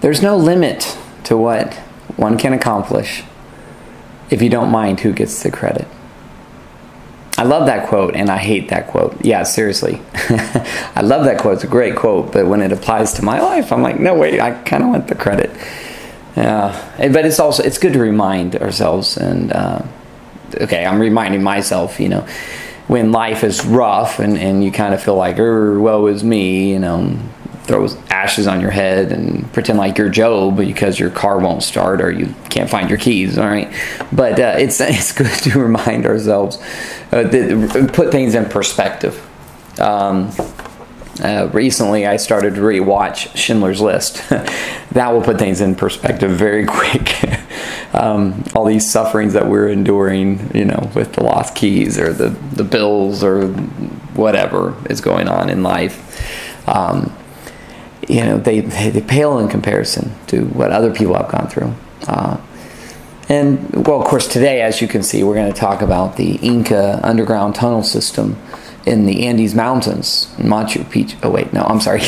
There's no limit to what one can accomplish if you don't mind who gets the credit. I love that quote, and I hate that quote. Yeah, seriously. I love that quote. It's a great quote, but when it applies to my life, I'm like, no, wait, I kind of want the credit. But it's good to remind ourselves, and okay, I'm reminding myself, you know, when life is rough and you kind of feel like, woe is me, you know, throw ashes on your head and pretend like you're Job because your car won't start or you can't find your keys, all right? But it's good to remind ourselves, put things in perspective. Recently, I started to rewatch Schindler's List. That will put things in perspective very quick. All these sufferings that we're enduring, you know, with the lost keys or the bills or whatever is going on in life. You know, they pale in comparison to what other people have gone through. And, well, of course, today, as you can see, we're going to talk about the Inca underground tunnel system in the Andes Mountains, Machu Picchu. Oh, wait, no, I'm sorry.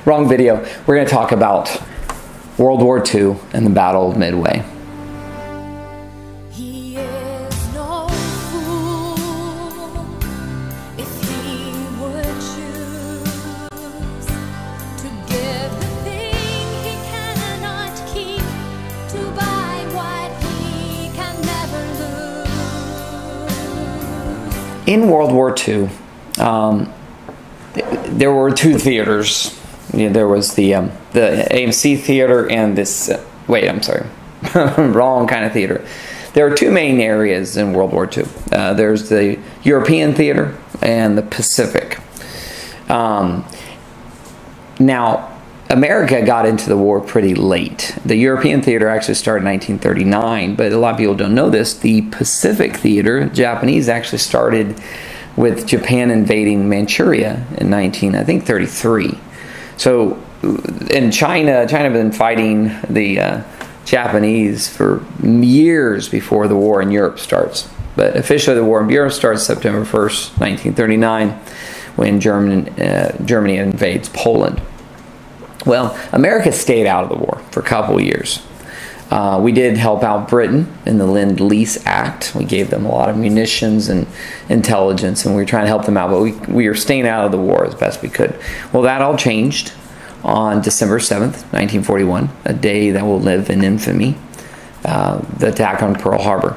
Wrong video. We're going to talk about World War II and the Battle of Midway. In World War II, there were two theaters. You know, there was the AMC theater and this. Wait, I'm sorry, wrong kind of theater. There are two main areas in World War II. There's the European theater and the Pacific. Now, America got into the war pretty late. The European theater actually started in 1939, but a lot of people don't know this. The Pacific theater, Japanese, actually started with Japan invading Manchuria in 1933. So, in China had been fighting the Japanese for years before the war in Europe starts. But officially the war in Europe starts September 1st, 1939, when Germany invades Poland. Well, America stayed out of the war for a couple of years. We did help out Britain in the Lend-Lease Act. We gave them a lot of munitions and intelligence, and we were trying to help them out, but we were staying out of the war as best we could. Well, that all changed on December 7th, 1941, a day that will live in infamy, the attack on Pearl Harbor.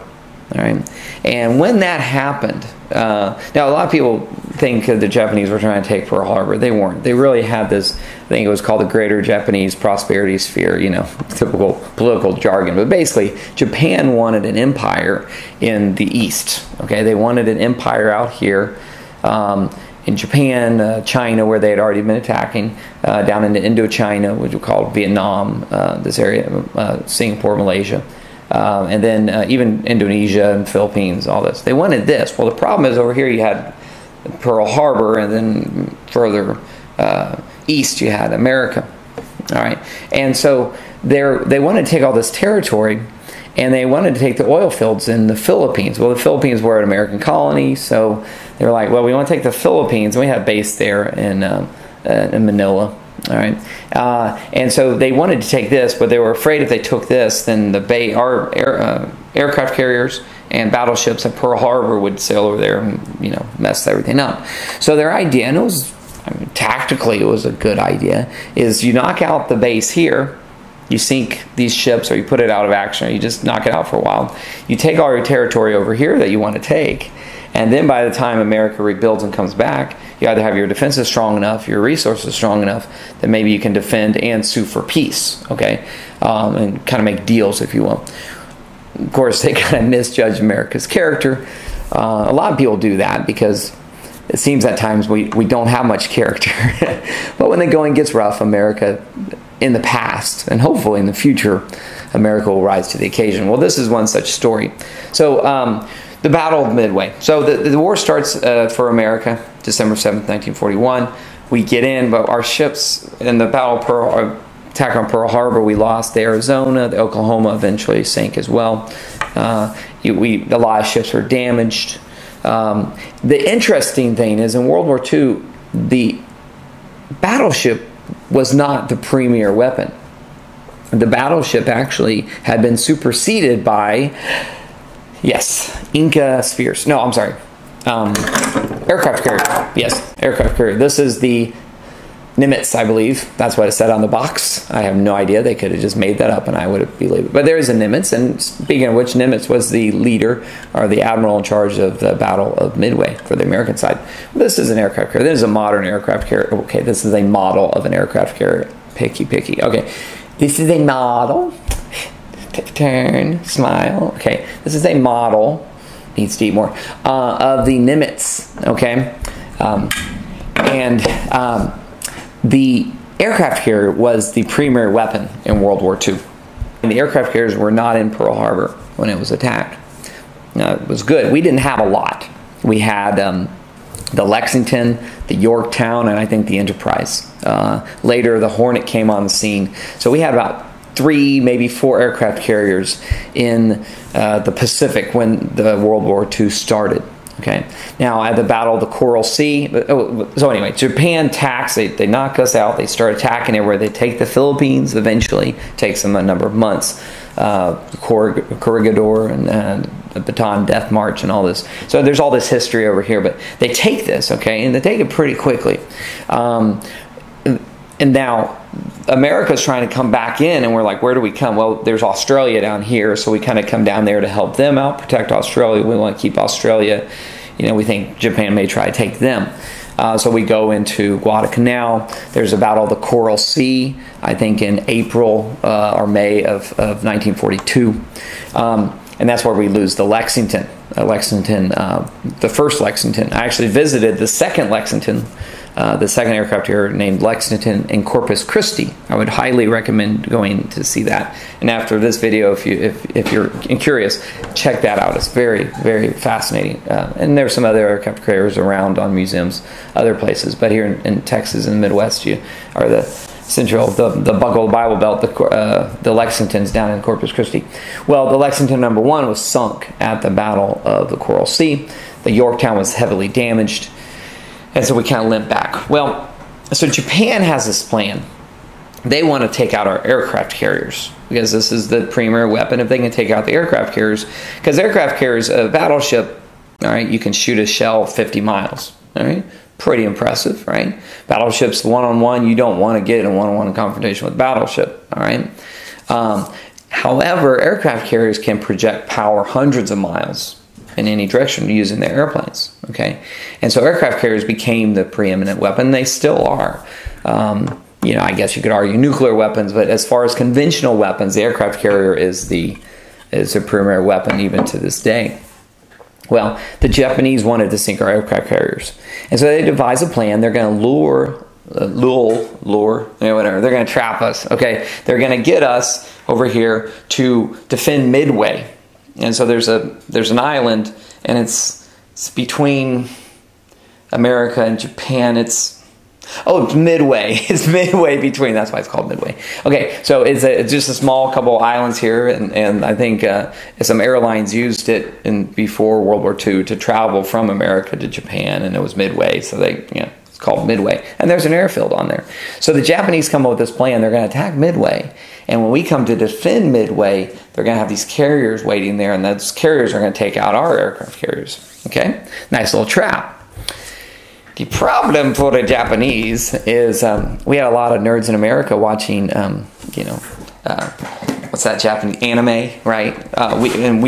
All right, and when that happened, now a lot of people think the Japanese were trying to take Pearl Harbor. They weren't. They really had this, I think it was called the Greater Japanese Prosperity Sphere, you know, typical political jargon. But basically, Japan wanted an empire in the East. Okay, they wanted an empire out here in Japan, China, where they had already been attacking, down into Indochina, which we call Vietnam, this area, Singapore, Malaysia. And then even Indonesia and Philippines, all this. They wanted this. Well, the problem is over here you had Pearl Harbor, and then further east you had America. All right, and so they wanted to take all this territory, and they wanted to take the oil fields in the Philippines. Well, the Philippines were an American colony, so they were like, well, we want to take the Philippines, and we had a base there in Manila. All right, and so they wanted to take this, but they were afraid if they took this, then our aircraft carriers and battleships at Pearl Harbor would sail over there and, you know, mess everything up. So their idea, and it was, I mean, tactically it was a good idea, is you knock out the base here, you sink these ships, or you put it out of action, or you just knock it out for a while. You take all your territory over here that you want to take, and then by the time America rebuilds and comes back, you either have your defenses strong enough, your resources strong enough, that maybe you can defend and sue for peace, okay? And kind of make deals, if you will. Of course, they kind of misjudge America's character. A lot of people do that because it seems at times we don't have much character. But when the going gets rough, America, in the past, and hopefully in the future, America will rise to the occasion. Well, this is one such story. So, the Battle of Midway. So the war starts for America, December 7th, 1941. We get in, but our ships in the attack on Pearl Harbor, we lost the Arizona, the Oklahoma eventually sank as well. A lot of ships were damaged. The interesting thing is in World War II, the battleship was not the premier weapon. the battleship actually had been superseded by, yes, Inca Spheres. No, I'm sorry. Aircraft carrier. Yes, aircraft carrier. This is the Nimitz, I believe. That's what it said on the box. I have no idea. They could have just made that up and I would have believed it. But there is a Nimitz, and speaking of which, Nimitz was the leader or the admiral in charge of the Battle of Midway for the American side. This is an aircraft carrier. This is a modern aircraft carrier. Okay, this is a model of an aircraft carrier. Picky. Okay, this is a model. Take a turn, smile. Okay, this is a model. Needs to eat more. Of the Nimitz. Okay, the aircraft carrier was the premier weapon in World War II. And the aircraft carriers were not in Pearl Harbor when it was attacked. It was good. We didn't have a lot. We had the Lexington, the Yorktown, and I think the Enterprise. Later, the Hornet came on the scene. So we had about 3, maybe 4 aircraft carriers in the Pacific when the World War II started. Okay. Now at the Battle of the Coral Sea. So anyway, Japan attacks. They knock us out. They start attacking everywhere. They take the Philippines. Eventually, takes them a number of months. Corregidor and the Bataan Death March and all this. So there's all this history over here. But they take this, okay, and they take it pretty quickly. And now America's trying to come back in, and we're like, where do we come? Well, there's Australia down here, so we kind of come down there to help them out, protect Australia. We want to keep Australia. You know, we think Japan may try to take them. So we go into Guadalcanal. There's a Battle of the Coral Sea, I think in April or May of 1942. And that's where we lose the Lexington. The first Lexington. I actually visited the second Lexington, the second aircraft carrier named Lexington in Corpus Christi. I would highly recommend going to see that. And after this video, if you're curious, check that out. It's very, very fascinating. And there's some other aircraft carriers around on museums, other places. But here in Texas and the Midwest, you are the Central, the Buckle Bible Belt, the Lexington's down in Corpus Christi. Well, the Lexington #1 was sunk at the Battle of the Coral Sea. The Yorktown was heavily damaged, and so we kind of limp back. Well, so Japan has this plan. They want to take out our aircraft carriers because this is the premier weapon. If they can take out the aircraft carriers, because aircraft carriers, a battleship, all right, you can shoot a shell 50 miles, all right? Pretty impressive, right? Battleships one-on-one, you don't want to get in a one-on-one confrontation with battleship, all right? However, aircraft carriers can project power hundreds of miles in any direction using their airplanes, okay? And so aircraft carriers became the preeminent weapon. They still are. You know, I guess you could argue nuclear weapons, but as far as conventional weapons, the aircraft carrier is a premier weapon even to this day. Well, the Japanese wanted to sink our aircraft carriers. And so they devised a plan. They're going to lure, you know, whatever. They're going to trap us, okay? They're going to get us over here to defend Midway. And so there's an island, and it's between America and Japan. It's Midway. It's midway between. That's why it's called Midway. Okay, so it's just a small couple islands here, and I think some airlines used it before World War II to travel from America to Japan, and it was Midway. So it's called Midway, and there's an airfield on there. So the Japanese come up with this plan. They're going to attack Midway, and when we come to defend Midway, they're going to have these carriers waiting there, and those carriers are going to take out our aircraft carriers. Okay, nice little trap. The problem for the Japanese is we had a lot of nerds in America watching, what's that Japanese anime, right? We didn't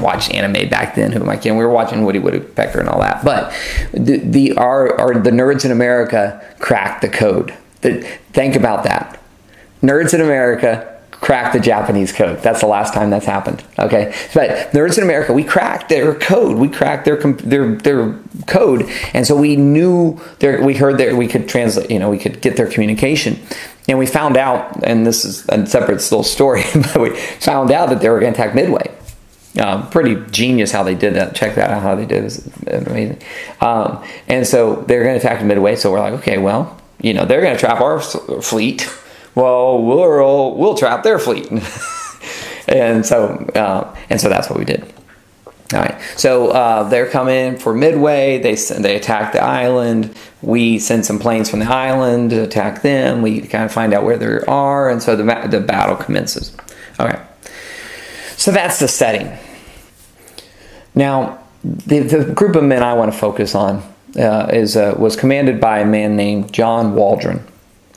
watch anime back then. Who am I kidding? We were watching Woody Woodpecker and all that. But the nerds in America cracked the code. Think about that. Nerds in America cracked the Japanese code. That's the last time that's happened. Okay, but nerds in America, we cracked their code. We cracked their code, and so we knew we heard that we could translate. We could get their communication, and we found out. And this is a separate little story, but we found out that they were going to attack Midway. Pretty genius how they did that. Check that out. How they did it was amazing. And so they're going to attack Midway. So we're like, okay, well, they're going to trap our fleet. Well, we'll trap their fleet. and so that's what we did. All right, so they're coming for Midway. They attack the island. We send some planes from the island to attack them. We kind of find out where they are, and so the battle commences. Okay, so that's the setting. Now, the group of men I want to focus on was commanded by a man named John Waldron.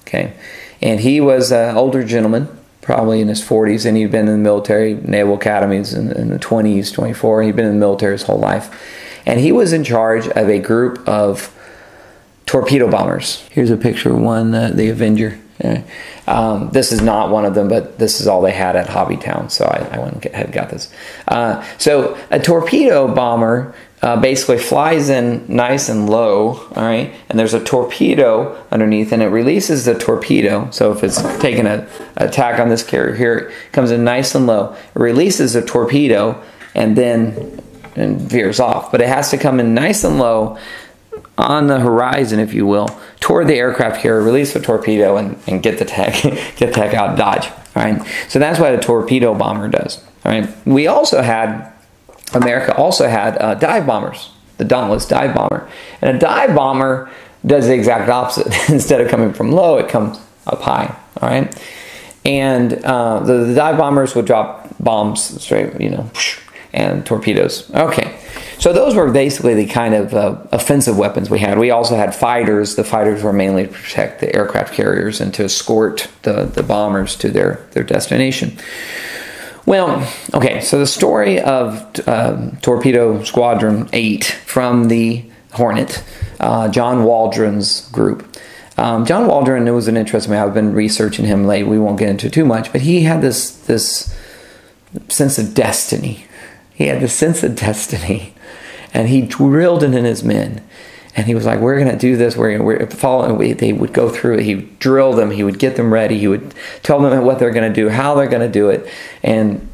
Okay, and he was an older gentleman, probably in his 40s, and he'd been in the military, naval academies in the 20s, 24. He'd been in the military his whole life. And he was in charge of a group of torpedo bombers. Here's a picture of one, the Avenger. This is not one of them, but this is all they had at Hobbytown, so I went ahead and got this. So a torpedo bomber basically flies in nice and low, all right, and there's a torpedo underneath, and it releases the torpedo. So if it's taking an attack on this carrier here, it comes in nice and low, it releases the torpedo, and then veers off. But it has to come in nice and low on the horizon, if you will, toward the aircraft carrier, release the torpedo, and get the heck out, dodge. All right, so that's what a torpedo bomber does. All right, America also had dive bombers, the Dauntless dive bomber. And a dive bomber does the exact opposite. Instead of coming from low, it comes up high, all right? And the dive bombers would drop bombs straight, and torpedoes. Okay, so those were basically the kind of offensive weapons we had. We also had fighters. The fighters were mainly to protect the aircraft carriers and to escort the bombers to their destination. Well, okay, so the story of Torpedo Squadron 8 from the Hornet, John Waldron's group. John Waldron, it was an interesting man. I've been researching him lately. We won't get into too much, but he had this sense of destiny. He had this sense of destiny, and he drilled it in his men. And he was like, we're going to do this. We're going to follow. They would go through it. He would drill them. He would get them ready. He would tell them what they're going to do, how they're going to do it. And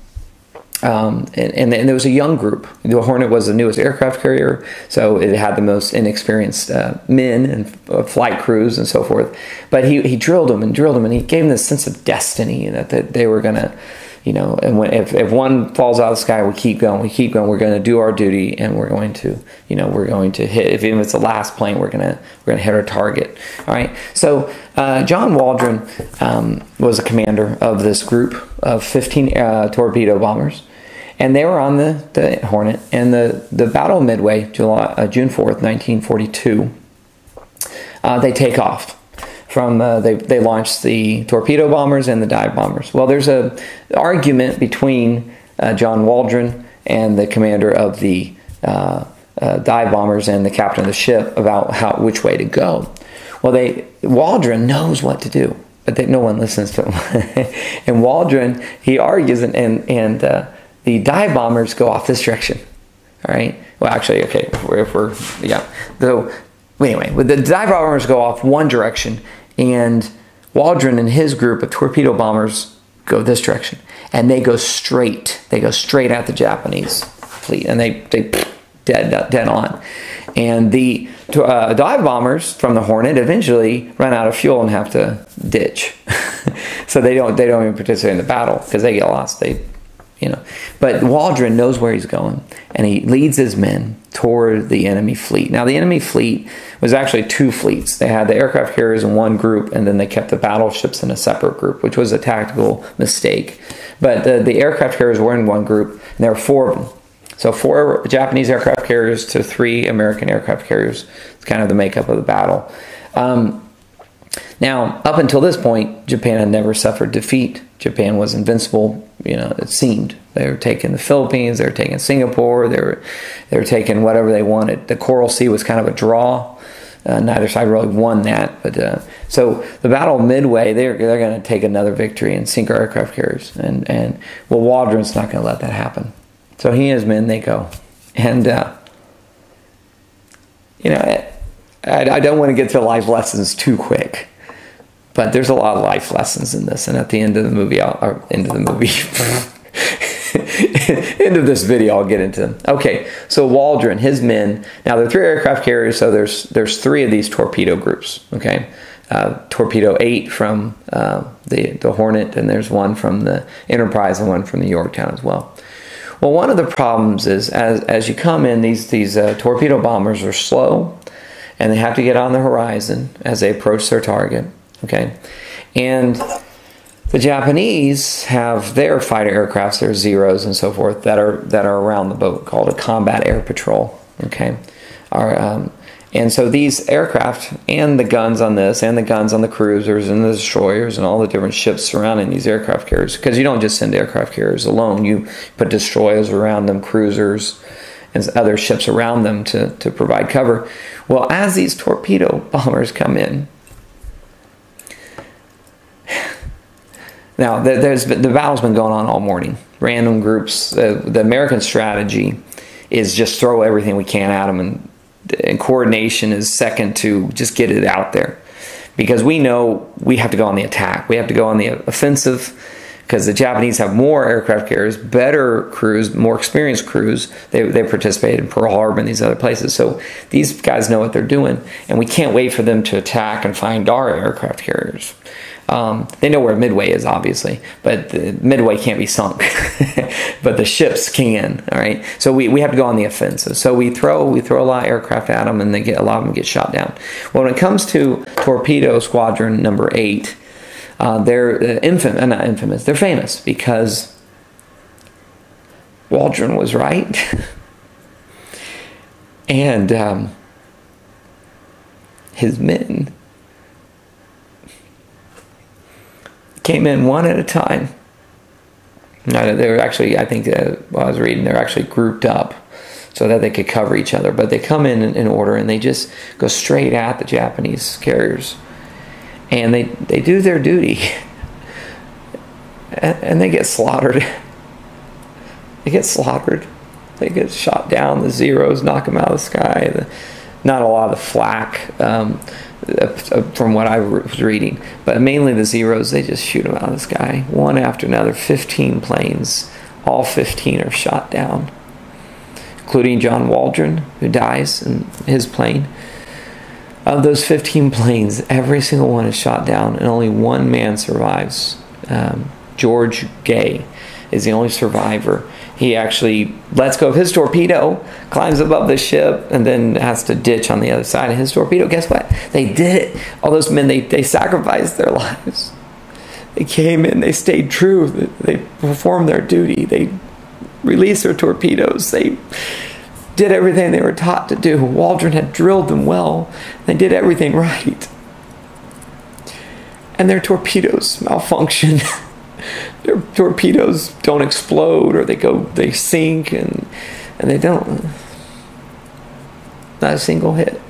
there was a young group. The Hornet was the newest aircraft carrier, so it had the most inexperienced men and flight crews and so forth. But he drilled them, and he gave them this sense of destiny that they were going to, and if one falls out of the sky, we keep going. We're going to do our duty, and we're going to hit. If even if it's the last plane, we're going to hit our target. All right. So John Waldron was a commander of this group of 15 torpedo bombers, and they were on the Hornet. And the Battle of Midway, June 4th, 1942, they take off. They launched the torpedo bombers and the dive bombers. Well, there's an argument between John Waldron and the commander of the dive bombers and the captain of the ship about which way to go. Well, Waldron knows what to do, but no one listens to him. And Waldron, he argues, and the dive bombers go off this direction. All right. Well, actually, okay. So anyway, the dive bombers go off one direction, and Waldron and his group of torpedo bombers go this direction, and they go straight. They go straight at the Japanese fleet, and they dead on. And the dive bombers from the Hornet eventually run out of fuel and have to ditch. So they don't even participate in the battle because they get lost. But Waldron knows where he's going, and he leads his men toward the enemy fleet. Now, the enemy fleet was actually two fleets. They had the aircraft carriers in one group, and then they kept the battleships in a separate group, which was a tactical mistake. But the aircraft carriers were in one group, and there were four of them. So 4 Japanese aircraft carriers to 3 American aircraft carriers. It's kind of the makeup of the battle. Now, up until this point, Japan had never suffered defeat. Japan was invincible, it seemed. They were taking the Philippines, they were taking Singapore, they were taking whatever they wanted. The Coral Sea was kind of a draw. Neither side really won that. But so the Battle of Midway, they're going to take another victory and sink our aircraft carriers. And Waldron's not going to let that happen. So he and his men, they go. And, I don't want to get to life lessons too quick. But there's a lot of life lessons in this, and at the end of the movie, end of this video, I'll get into them. Okay, so Waldron, his men. Now there are 3 aircraft carriers, so there's 3 of these torpedo groups. Okay, Torpedo 8 from the Hornet, and there's one from the Enterprise and one from the Yorktown as well. Well, one of the problems is as you come in, these torpedo bombers are slow, and they have to get on the horizon as they approach their target. Okay, and the Japanese have their fighter aircrafts, their Zeros and so forth, that are around the boat, called a combat air patrol. Okay, and so these aircraft and the guns on this, and the guns on the cruisers and the destroyers and all the different ships surrounding these aircraft carriers, because you don't just send aircraft carriers alone, you put destroyers around them, cruisers and other ships around them to provide cover. Well, as these torpedo bombers come in, now the battle's been going on all morning. Random groups. The American strategy is just throw everything we can at them, and coordination is second to just get it out there, because we know we have to go on the attack. We have to go on the offensive, because the Japanese have more aircraft carriers, better crews, more experienced crews. They participate in Pearl Harbor and these other places. So these guys know what they're doing, and we can't wait for them to attack and find our aircraft carriers. They know where Midway is, obviously, but Midway can't be sunk, but the ships can. All right, so we have to go on the offensive. So we throw a lot of aircraft at them, and a lot of them get shot down. Well, when it comes to Torpedo Squadron number 8, they're not infamous. They're famous because Waldron was right, and his men came in one at a time. They were actually, I think, while I was reading, they're actually grouped up so that they could cover each other. But they come in order, and they just go straight at the Japanese carriers. And they do their duty. And they get slaughtered. They get slaughtered. They get shot down. The Zeros knock them out of the sky. Not a lot of the flak, from what I was reading, but mainly the Zeros, they just shoot them out of the sky, one after another. 15 planes, all 15 are shot down, including John Waldron, who dies in his plane. Of those 15 planes, every single one is shot down, and only one man survives. George Gay is the only survivor. He actually lets go of his torpedo, climbs above the ship, and then has to ditch on the other side of his torpedo. Guess what? They did it. All those men, they sacrificed their lives. They came in, they stayed true, they performed their duty, they released their torpedoes, they did everything they were taught to do. Waldron had drilled them well. They did everything right. And their torpedoes malfunction. Their torpedoes don't explode, or they sink, and they don't. Not a single hit.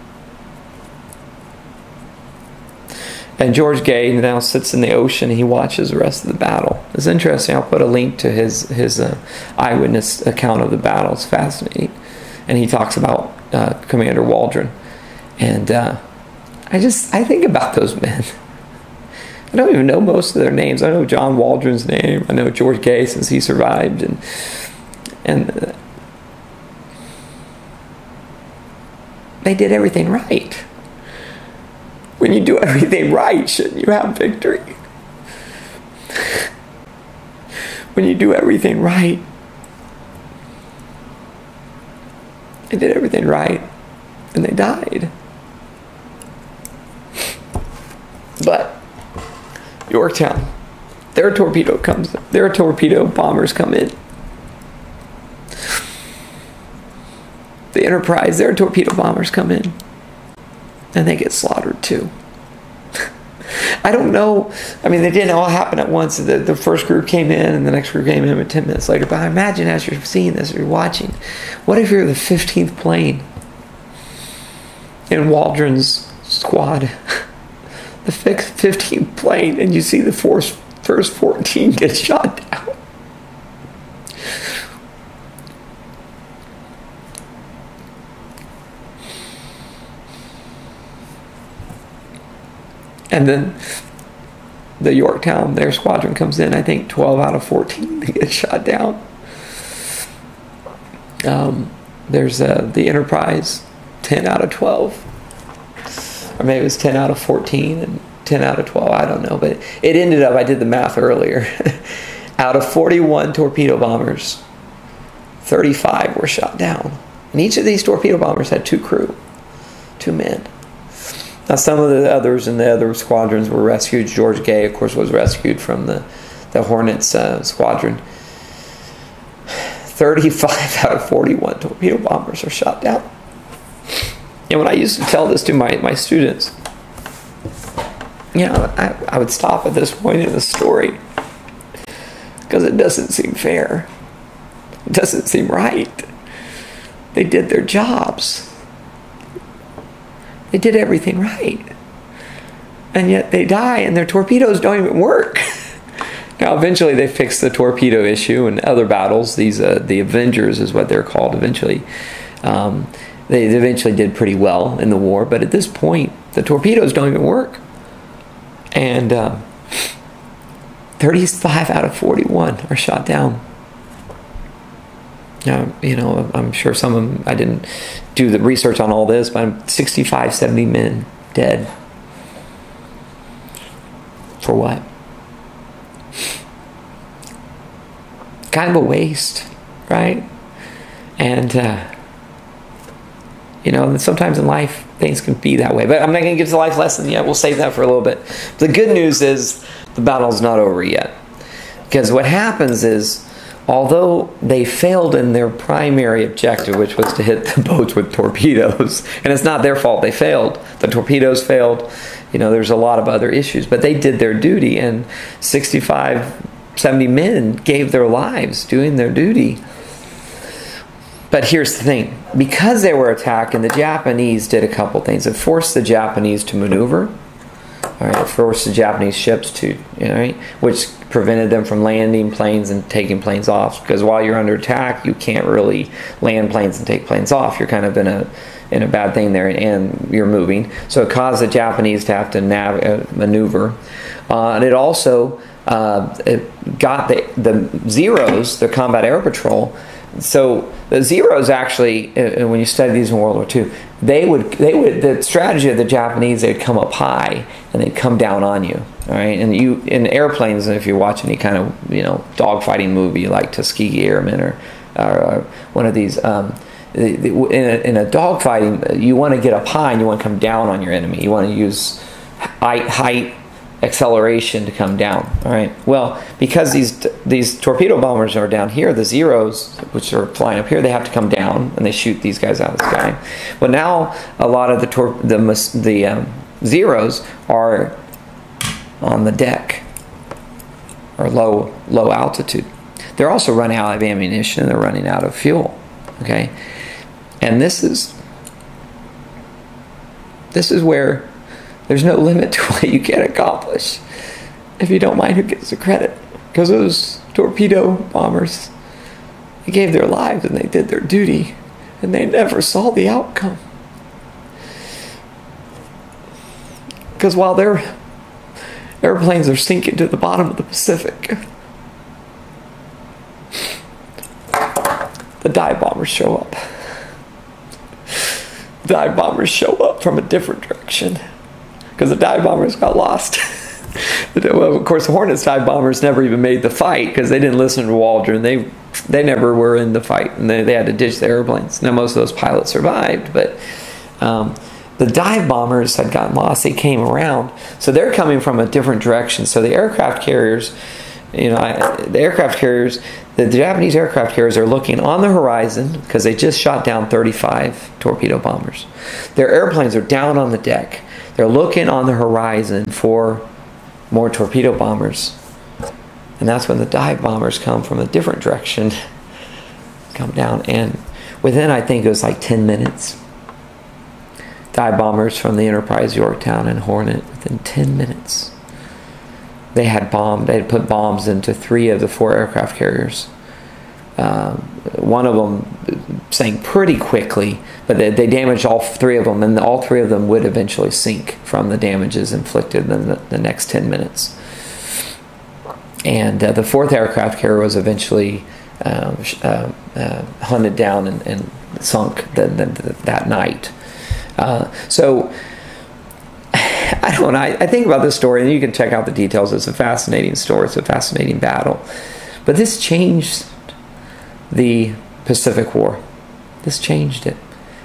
And George Gay now sits in the ocean and he watches the rest of the battle. It's interesting. I'll put a link to his eyewitness account of the battle. It's fascinating. And he talks about Commander Waldron. And I think about those men. I don't even know most of their names. I know John Waldron's name. I know George Gay, since he survived. And they did everything right. When you do everything right, shouldn't you have victory? When you do everything right. They did everything right, and they died. But Yorktown, their torpedo bombers come in. The Enterprise, their torpedo bombers come in, and they get slaughtered too. I don't know. I mean, they didn't all happen at once. The first group came in, and the next group came in 10 minutes later. But I imagine, as you're seeing this, or you're watching, what if you're the 15th plane in Waldron's squad? The 15th plane, and you see the first 14 get shot down. And then the Yorktown, their squadron comes in, I think 12 out of 14, they get shot down. There's the Enterprise, 10 out of 12. Or maybe it was 10 out of 14 and 10 out of 12, I don't know. But it ended up, I did the math earlier, out of 41 torpedo bombers, 35 were shot down. And each of these torpedo bombers had 2 crew, 2 men. Now, some of the others in the other squadrons were rescued. George Gay, of course, was rescued from the Hornets squadron. 35 out of 41 torpedo bombers are shot down. And when I used to tell this to my students, I would stop at this point in the story because it doesn't seem fair. It doesn't seem right. They did their jobs. They did everything right. And yet they die and their torpedoes don't even work. Now, eventually they fixed the torpedo issue in other battles. These, the Avengers is what they're called eventually. They eventually did pretty well in the war, but at this point, the torpedoes don't even work. And 35 out of 41 are shot down. I'm sure some of them, I didn't do the research on all this, but 65, 70 men dead. For what? Kind of a waste, right? And, sometimes in life, things can be that way. But I'm not going to give the life lesson yet. We'll save that for a little bit. The good news is the battle's not over yet. Because what happens is, although they failed in their primary objective, which was to hit the boats with torpedoes, and it's not their fault they failed. The torpedoes failed. There's a lot of other issues. But they did their duty, and 65, 70 men gave their lives doing their duty. But here's the thing. Because they were attacked, and the Japanese did a couple things. It forced the Japanese to maneuver. All right, it forced the Japanese ships to, which prevented them from landing planes and taking planes off. Because while you're under attack, you can't really land planes and take planes off. You're kind of in a bad thing there, and you're moving. So it caused the Japanese to have to maneuver. And it also it got the Zeros, the combat air patrol. So the Zeros actually, when you study these in World War II, the strategy of the Japanese, they'd come up high and they'd come down on you. All right, and in airplanes, if you watch any kind of dogfighting movie like Tuskegee Airmen or one of these, in a dogfighting, you want to get up high and you want to come down on your enemy. You want to use height acceleration to come down. All right. Well, because these torpedo bombers are down here, the Zeros, which are flying up here, they have to come down and they shoot these guys out of the sky. Well, now a lot of the Zeros are on the deck or low altitude. They're also running out of ammunition. They're running out of fuel. Okay, and this is where there's no limit to what you can accomplish. If you don't mind who gets the credit. Because those torpedo bombers, they gave their lives and they did their duty. And they never saw the outcome. Because while their airplanes are sinking to the bottom of the Pacific, the dive bombers show up. Dive bombers show up from a different direction. Because the dive bombers got lost. Well, of course, the Hornets dive bombers never even made the fight because they didn't listen to Waldron. They never were in the fight, and they had to ditch the airplanes. Now, most of those pilots survived, but the dive bombers had gotten lost. They came around, so they're coming from a different direction. So the aircraft carriers, the Japanese aircraft carriers are looking on the horizon because they just shot down 35 torpedo bombers. Their airplanes are down on the deck. They're looking on the horizon for more torpedo bombers. And that's when the dive bombers come from a different direction, come down. And within, I think it was like 10 minutes, dive bombers from the Enterprise, Yorktown, and Hornet, within 10 minutes, they had put bombs into 3 of the 4 aircraft carriers. One of them sank pretty quickly, but they damaged all 3 of them, and all 3 of them would eventually sink from the damages inflicted in the next 10 minutes. And the 4th aircraft carrier was eventually hunted down and sunk that night. So I think about this story, and you can check out the details. It's a fascinating story. It's a fascinating battle. But this changed the Pacific War. This changed it.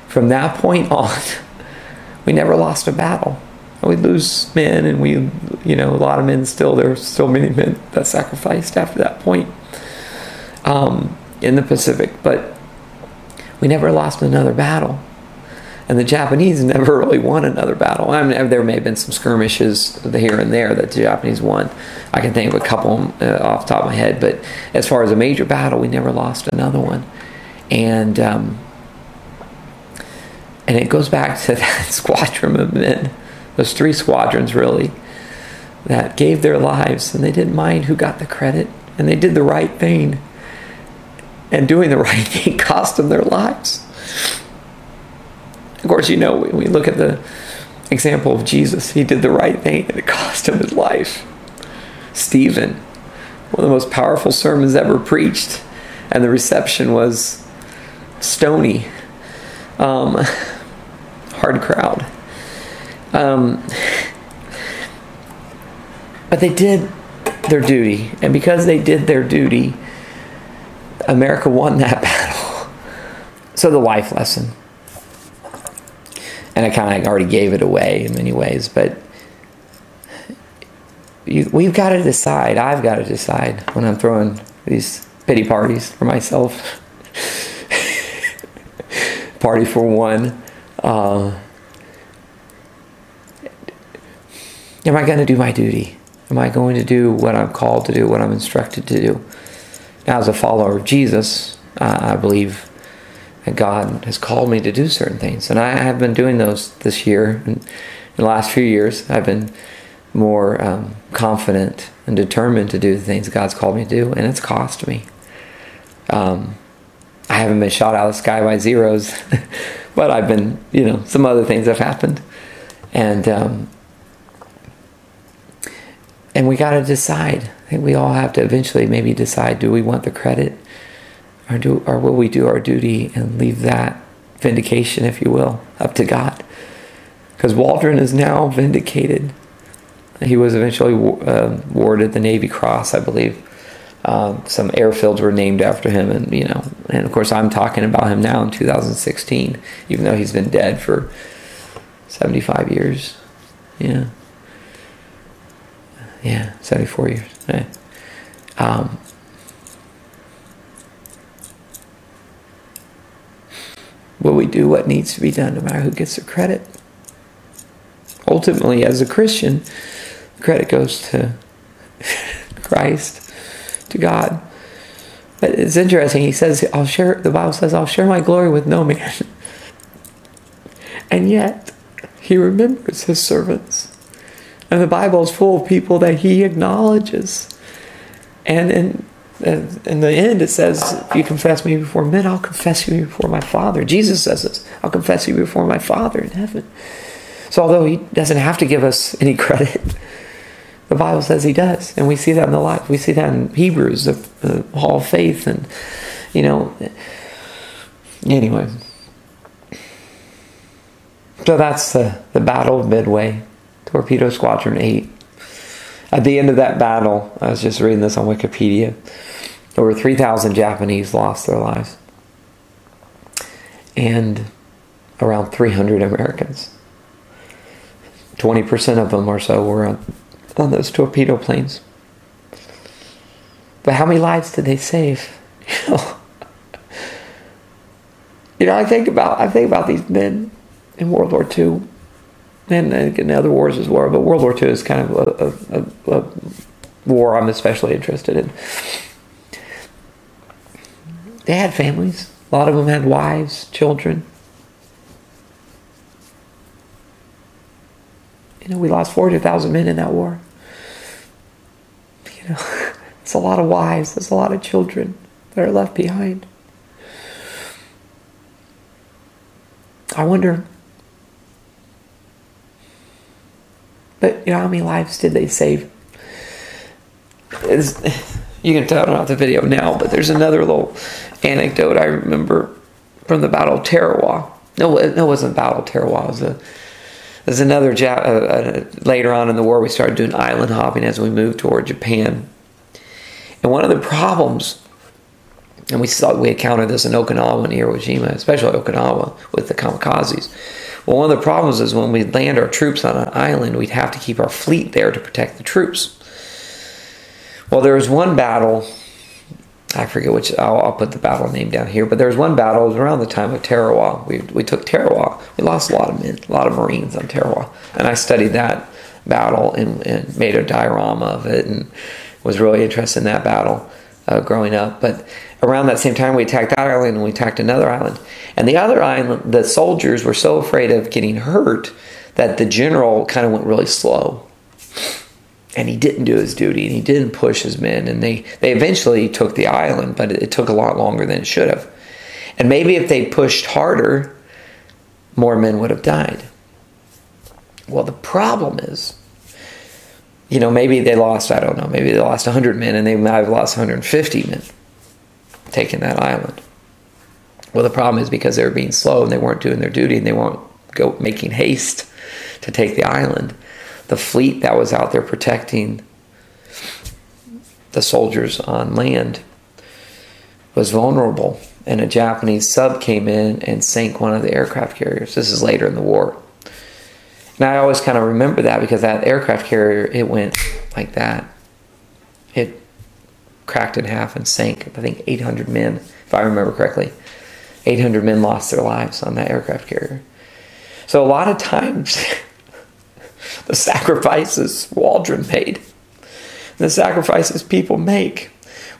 From that point on, we never lost a battle. We lose men, and a lot of men still, there are still many men that sacrificed after that point in the Pacific, but we never lost another battle. And the Japanese never really won another battle. I mean, there may have been some skirmishes here and there that the Japanese won. I can think of a couple off the top of my head, but as far as a major battle, we never lost another one. And it goes back to that squadron of men, those 3 squadrons really, that gave their lives, and they didn't mind who got the credit, and they did the right thing. And doing the right thing cost them their lives. Of course, we look at the example of Jesus. He did the right thing, and it cost him his life. Stephen, one of the most powerful sermons ever preached, and the reception was stony. Hard crowd. But they did their duty, and because they did their duty, America won that battle. So the life lesson, and I kind of already gave it away in many ways, but we've got to decide. I've got to decide when I'm throwing these pity parties for myself. Party for one. Am I going to do my duty? Am I going to do what I'm called to do, what I'm instructed to do? Now, as a follower of Jesus, I believe that God has called me to do certain things. And I have been doing those this year. And in the last few years, I've been more confident and determined to do the things God's called me to do. And it's cost me. I haven't been shot out of the sky by zeros. But I've been, some other things have happened. And we got to decide. I think we all have to eventually maybe decide, do we want the credit? Or will we do our duty and leave that vindication, if you will, up to God? Because Waldron is now vindicated. He was eventually awarded the Navy Cross, I believe. Some airfields were named after him, and of course I'm talking about him now in 2016, even though he's been dead for 75 years. Yeah, 74 years. Yeah. Will we do what needs to be done no matter who gets the credit? Ultimately, as a Christian, the credit goes to Christ, to God. But it's interesting. He says, the Bible says, I'll share my glory with no man. And yet, he remembers his servants. And the Bible is full of people that he acknowledges. And in the end, it says, if you confess me before men, I'll confess you before my Father. Jesus says this, I'll confess you before my Father in heaven. So although he doesn't have to give us any credit, the Bible says he does. And we see that in the life. We see that in Hebrews, the Hall of Faith. And, anyway. So that's the Battle of Midway, Torpedo Squadron 8. At the end of that battle, I was just reading this on Wikipedia, over 3,000 Japanese lost their lives. And around 300 Americans. 20% of them or so were on those torpedo planes. But how many lives did they save? I think about these men in World War II, and in other wars as well. But World War II is kind of a war I'm especially interested in. They had families. A lot of them had wives, children. We lost 40,000 men in that war. It's a lot of wives. There's a lot of children that are left behind. I wonder, but how many lives did they save? You can tell about the video now, but there's another little anecdote I remember from the Battle of Tarawa. No, it wasn't Battle of Tarawa. There's another later on in the war, we started doing island hopping as we moved toward Japan. And one of the problems And we encountered this in Okinawa and Iwo Jima, especially Okinawa with the kamikazes. Well, one of the problems is when we land our troops on an island, we'd have to keep our fleet there to protect the troops. Well, there was one battle, I forget which, I'll put the battle name down here, but there was one battle, it was around the time of Tarawa. We took Tarawa. We lost a lot of men, a lot of Marines on Tarawa. And I studied that battle and made a diorama of it and was really interested in that battle growing up. But around that same time, we attacked that island and we attacked another island. And the other island, the soldiers were so afraid of getting hurt that the general kind of went really slow. And he didn't do his duty, and he didn't push his men. And they eventually took the island, but it took a lot longer than it should have. And maybe if they pushed harder, more men would have died. Well, the problem is, you know, maybe they lost, I don't know, maybe they lost 100 men, and they might have lost 150 men taking that island. Well, the problem is because they were being slow, and they weren't doing their duty, and they weren't making haste to take the island. The fleet that was out there protecting the soldiers on land was vulnerable, and a Japanese sub came in and sank one of the aircraft carriers. This is later in the war. And I always kind of remember that because that aircraft carrier, it went like that. It cracked in half and sank, I think 800 men, if I remember correctly. 800 men lost their lives on that aircraft carrier. So a lot of times, the sacrifices Waldron made, the sacrifices people make,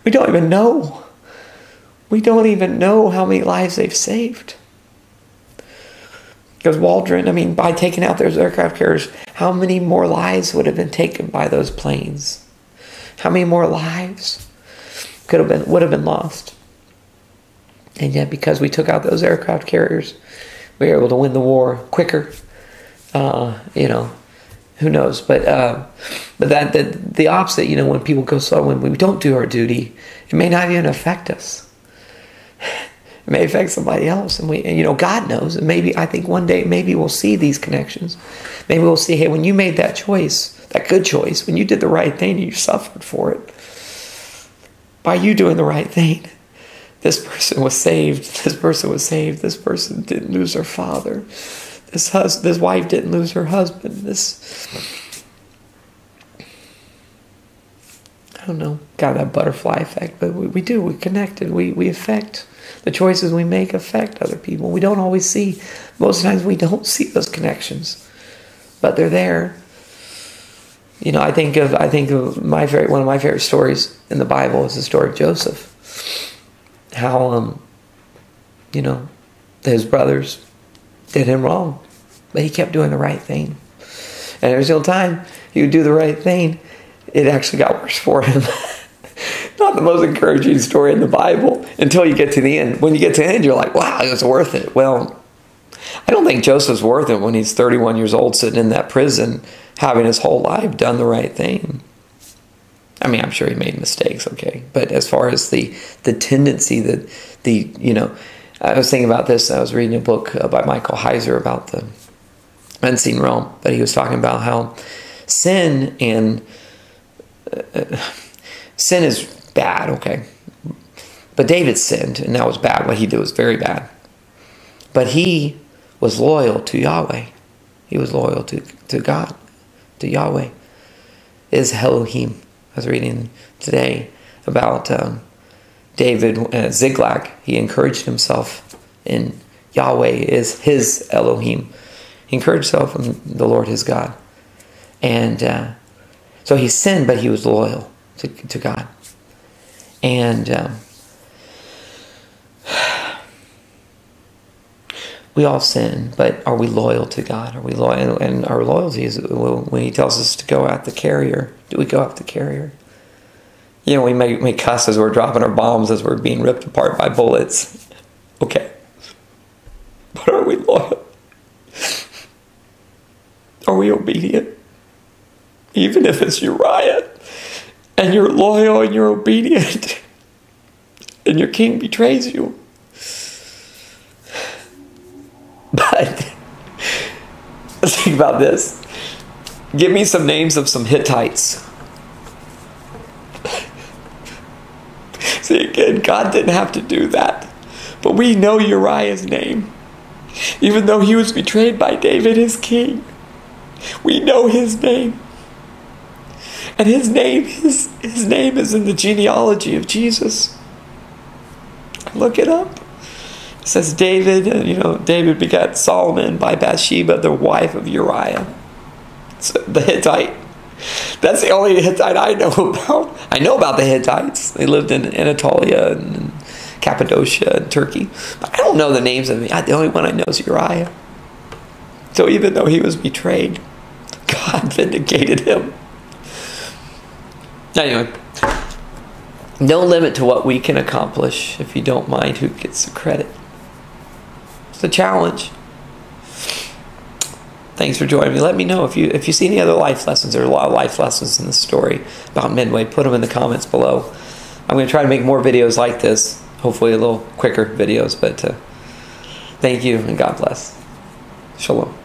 we don't even know. We don't even know how many lives they've saved. Because Waldron, I mean, by taking out those aircraft carriers, how many more lives would have been taken by those planes? How many more lives would have been lost? And yet, because we took out those aircraft carriers, we were able to win the war quicker. You know, who knows? But the opposite, you know, when people go slow, when we don't do our duty, it may not even affect us. It may affect somebody else, and you know, God knows. And maybe, I think one day, maybe we'll see these connections. Maybe we'll see, hey, when you made that choice, that good choice, when you did the right thing, you suffered for it. By you doing the right thing, this person was saved. This person was saved. This person didn't lose their father. This wife didn't lose her husband. I don't know, got that butterfly effect, but we do. We're connected. We affect. The choices we make affect other people. We don't always see. Most times we don't see those connections, but they're there. You know, I think of one of my favorite stories in the Bible is the story of Joseph. How you know, his brothers did him wrong, but he kept doing the right thing. And every single time he would do the right thing, it actually got worse for him. Not the most encouraging story in the Bible until you get to the end. When you get to the end, you're like, wow, it was worth it. Well, I don't think Joseph's worth it when he's 31 years old sitting in that prison, having his whole life done the right thing. I mean, I'm sure he made mistakes, okay. But as far as the tendency that you know, I was thinking about this. I was reading a book by Michael Heiser about the unseen realm, but he was talking about how sin is bad, okay? But David sinned, and that was bad. What he did was very bad. But he was loyal to Yahweh. He was loyal to God, to Yahweh. Is Elohim. I was reading today about David Ziklag. He encouraged himself in Yahweh is his Elohim. He encouraged himself in the Lord his God. And so he sinned, but he was loyal to God. And we all sin, but are we loyal to God? Are we loyal? And our loyalty is when he tells us to go out the carrier. Do we go out the carrier? You know, we may cuss as we're dropping our bombs, as we're being ripped apart by bullets. Okay. But are we loyal? Are we obedient? Even if it's Uriah, and you're loyal and you're obedient, and your king betrays you. But let's think about this. Give me some names of some Hittites. See, again, God didn't have to do that. But we know Uriah's name. Even though he was betrayed by David, his king. We know his name. And his name is in the genealogy of Jesus. Look it up. It says David, David begat Solomon by Bathsheba, the wife of Uriah. So the Hittite. That's the only Hittite I know about. I know about the Hittites. They lived in Anatolia and Cappadocia and Turkey. But I don't know the names of them. The only one I know is Uriah. So even though he was betrayed, God vindicated him. Anyway, no limit to what we can accomplish if you don't mind who gets the credit. It's a challenge. Thanks for joining me. Let me know if you see any other life lessons. There are a lot of life lessons in the story about Midway. Put them in the comments below. I'm going to try to make more videos like this. Hopefully a little quicker videos. But thank you and God bless. Shalom.